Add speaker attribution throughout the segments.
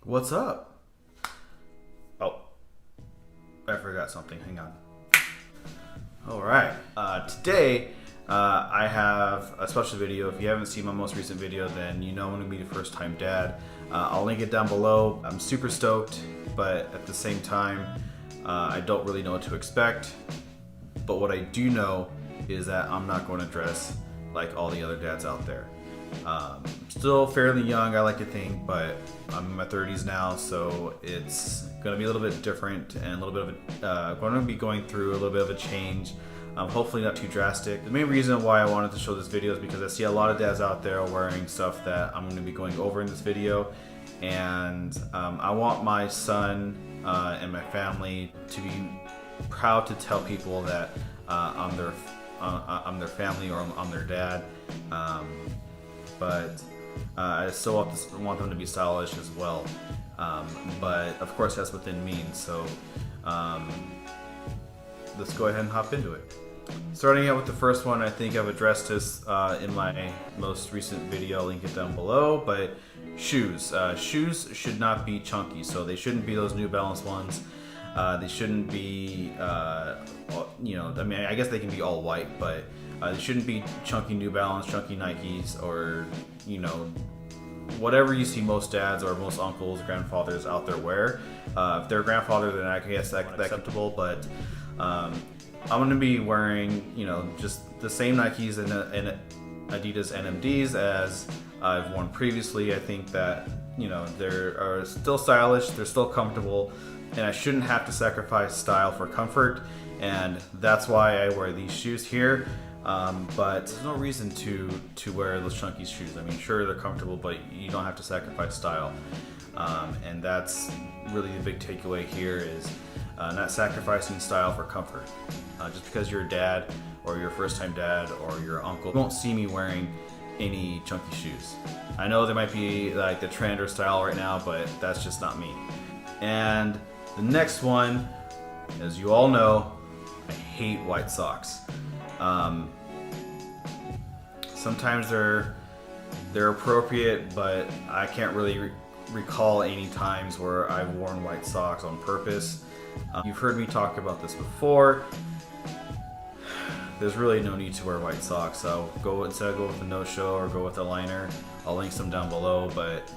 Speaker 1: What's up? Oh, I forgot something. Hang on. Alright, today I have a special video. If you haven't seen my most recent video, then you know I'm going to be the first time dad. I'll link it down below. I'm super stoked, but at the same time, I don't really know what to expect. But what I do know is that I'm not going to dress like all the other dads out there. Still fairly young, I like to think, but I'm in my 30s now, so it's going to be a little bit different and a little bit of going to be going through a little bit of a change. Hopefully not too drastic. The main reason why I wanted to show this video is because I see a lot of dads out there wearing stuff that I'm going to be going over in this video, and I want my son and my family to be proud to tell people that I'm their family, or I'm their dad. But I still want them to be stylish as well. But of course that's within means. So let's go ahead and hop into it. Starting out with the first one, I think I've addressed this in my most recent video. I'll link it down below. But shoes. Shoes should not be chunky, so they shouldn't be those New Balance ones. They shouldn't be, I mean, I guess they can be all white, but they shouldn't be chunky New Balance, chunky Nikes, or, whatever you see most dads or most uncles, grandfathers out there wear. If they're a grandfather, then I guess that's acceptable, but I'm going to be wearing, just the same Nikes and Adidas NMDs as I've worn previously. I think that, they are still stylish, they're still comfortable, and I shouldn't have to sacrifice style for comfort, and that's why I wear these shoes here. But there's no reason to wear those chunky shoes. I mean, sure, they're comfortable, but you don't have to sacrifice style. And that's really the big takeaway here is not sacrificing style for comfort. Just because you're a dad, or you're a first-time dad, or your uncle, you won't see me wearing any chunky shoes. I know there might be like the trend or style right now, but that's just not me. And the next one, as you all know, I hate white socks. Sometimes they're appropriate, but I can't really recall any times where I've worn white socks on purpose. You've heard me talk about this before. There's really no need to wear white socks. So instead of go with a no-show or go with a liner. I'll link some down below, but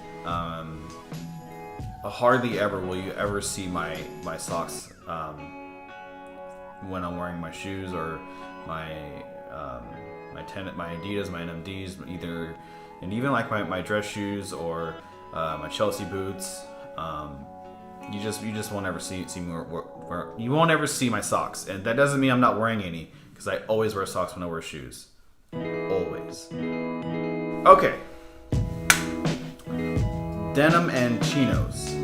Speaker 1: hardly ever will you ever see my socks when I'm wearing my shoes or my Adidas, my NMDs, either, and even like my dress shoes or my Chelsea boots. You just won't ever see me you won't ever see my socks, and that doesn't mean I'm not wearing any, because I always wear socks when I wear shoes, always. Okay, denim and chinos.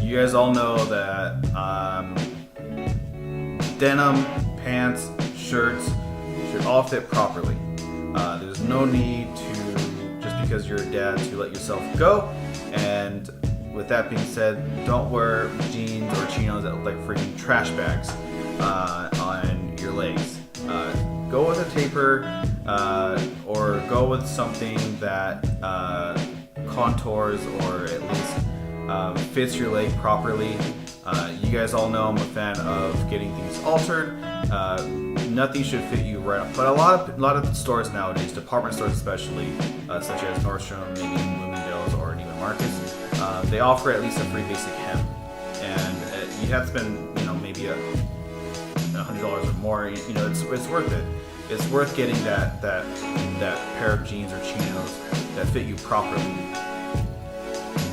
Speaker 1: You guys all know that denim pants, shirts should all fit properly. There's no need to, just because you're a dad, to let yourself go. And with that being said, don't wear jeans or chinos that look like freaking trash bags on your legs. Go with a taper, or go with something that contours or at least fits your leg properly. You guys all know I'm a fan of getting things altered. Nothing should fit you right up, but a lot of stores nowadays, department stores especially, such as Nordstrom, maybe Bloomingdale's, or Neiman Marcus, they offer at least a free basic hem, and you have to spend maybe $100 or more. It's worth it. It's worth getting that pair of jeans or chinos that fit you properly.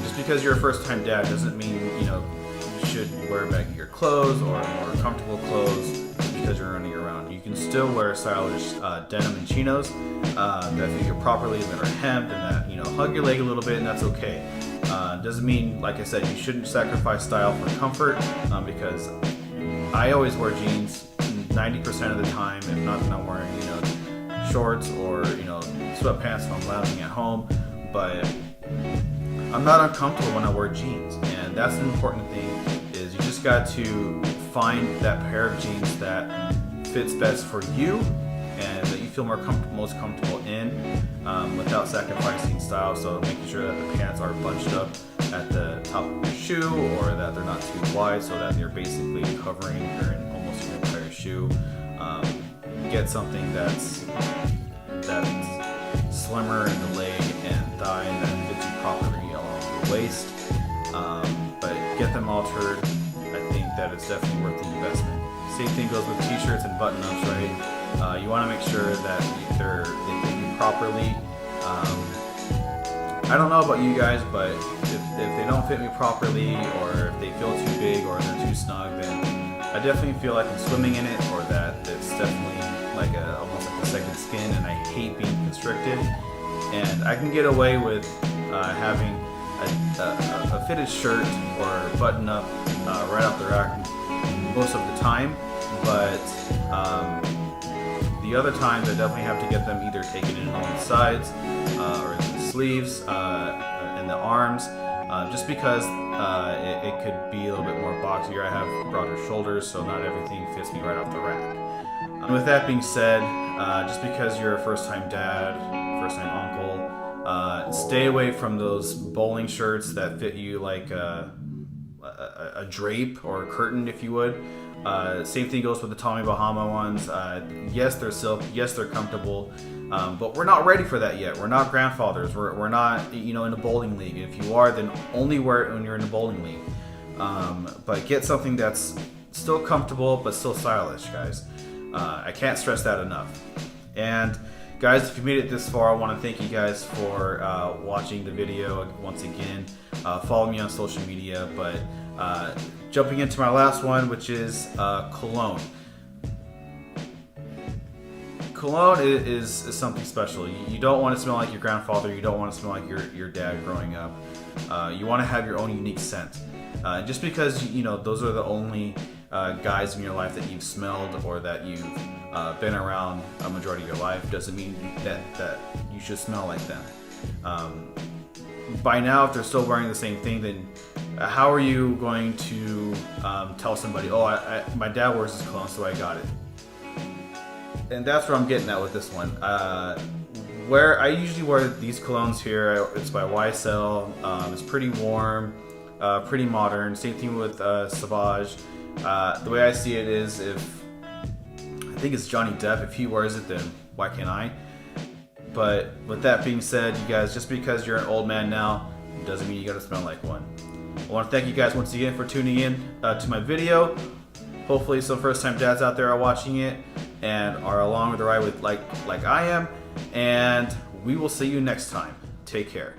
Speaker 1: Just because you're a first-time dad doesn't mean you should wear baggier clothes or more comfortable clothes because you're running around. You can still wear stylish denim and chinos that fit you properly, that are hemmed, and that hug your leg a little bit, and that's okay. Doesn't mean, like I said, you shouldn't sacrifice style for comfort, because I always wear jeans 90% of the time, if not then I'm wearing shorts or sweatpants if I'm lounging at home, but I'm not uncomfortable when I wear jeans. And that's the important thing, is you just got to find that pair of jeans that fits best for you and that you feel most comfortable in, without sacrificing style. So making sure that the pants are bunched up at the top of your shoe, or that they're not too wide so that they're basically covering almost your entire shoe. Get something that's slimmer in the leg and thigh and that fits you properly along the waist. But get them altered. I think that it's definitely worth the investment. Same thing goes with t-shirts and button-ups, right? You want to make sure that they fit you properly. I don't know about you guys, but if they don't fit me properly, or if they feel too big or they're too snug, then I definitely feel like I'm swimming in it, or that it's definitely like almost like a second skin, and I hate being constricted. And I can get away with having a fitted shirt or button up right off the rack most of the time, but the other times I definitely have to get them either taken in on the sides or in the sleeves and the arms, just because it could be a little bit more boxier. I have broader shoulders, so not everything fits me right off the rack. With that being said, just because you're a first-time dad, first-time uncle, stay away from those bowling shirts that fit you like a drape or a curtain, if you would. Same thing goes with the Tommy Bahama ones. Yes, they're silk. Yes, they're comfortable. But we're not ready for that yet. We're not grandfathers. We're not, in a bowling league. If you are, then only wear it when you're in a bowling league. But get something that's still comfortable but still stylish, guys. I can't stress that enough. And guys, if you made it this far, I want to thank you guys for watching the video once again. Follow me on social media, but jumping into my last one, which is cologne. Cologne is something special. You don't want to smell like your grandfather. You don't want to smell like your dad growing up. You want to have your own unique scent. Just because those are the only guys in your life that you've smelled or that you've been around a majority of your life doesn't mean that you should smell like them. By now, if they're still wearing the same thing, then how are you going to tell somebody, oh, my dad wears this cologne, so I got it? And that's what I'm getting at with this one. Where I usually wear these colognes here, it's by YSL. It's pretty warm, pretty modern. Same thing with Sauvage. The way I see it is, I think it's Johnny Depp. If he wears it, then why can't I? But with that being said, you guys, just because you're an old man now, doesn't mean you gotta smell like one. I want to thank you guys once again for tuning in to my video. Hopefully some first-time dads out there are watching it and are along with the ride with like I am. And we will see you next time. Take care.